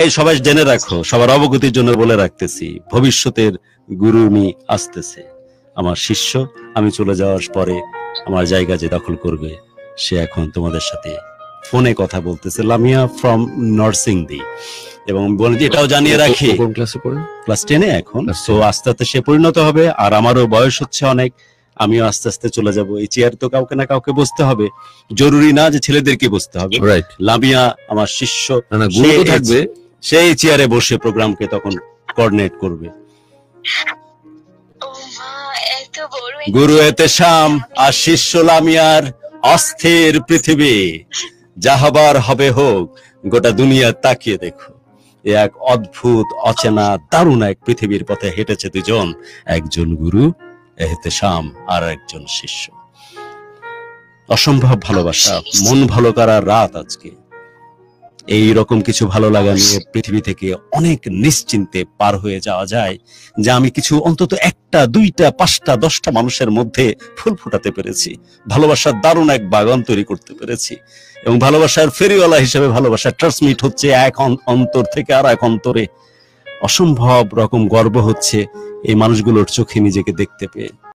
এই সবাই জেনে রাখো, সবার অবগতির জন্য বলে রাখতেছি, ভবিষ্যতের গুরু উনি আসতেছে। আমার শিষ্য, আমি চলে যাওয়ার পরে আমার জায়গা যে দখল করবে, সে এখন তোমাদের সাথে ফোনে কথা বলতেছে। লামিয়া ফ্রম নরসিংদী। এবং বলি এটাও জানিয়ে রাখি, কোন ক্লাসে পড়ে? ক্লাস 10-এ এখন। তো আস্তে আস্তে সে পরিণত হবে, আর আমারও বয়স হচ্ছে অনেক, আমিও আস্তে আস্তে চলে যাব। এই চেয়ার তো কাউকে না কাউকে বসতে হবে, জরুরি না যে ছেলেদেরকে বসতে হবে। রাইট। লামিয়া আমার শিষ্য, না গুরু তো থাকবে, সেই চেয়ারে বসে প্রোগ্রামকে তখন কোঅর্ডিনেট করবে। গুরু এতেশাম আর শিষ্য লামিয়ার অস্থির পৃথিবী, যা হবার হবে হোক, গোটা দুনিয়া তাকিয়ে দেখো। এক অদ্ভুত অচেনা দারুণ এক পৃথিবীর পথে হেঁটেছে দুজন, একজন গুরু এহতেশাম আর একজন শিষ্য। অসম্ভব ভালোবাসা, মন ভালো করার রাত আজকে। এই রকম কিছু ভালো লাগা নিয়ে পৃথিবী থেকে অনেক নিশ্চিন্তে পার হয়ে যাওয়া যায়, যে আমি কিছু অন্তত 1টা 2টা 5টা 10টা মানুষের মধ্যে ফুল ফোটাতে পেরেছি, ভালোবাসার দারুণ এক বাগান তৈরি করতে পেরেছি। এবং ভালোবাসার ফেরিওয়ালা হিসেবে ভালোবাসা ট্রান্সমিট হচ্ছে এক অন্তর থেকে আর এক অন্তরে। অসম্ভব রকম গর্ব হচ্ছে এই মানুষগুলোর চোখে নিজেকে দেখতে পেয়ে।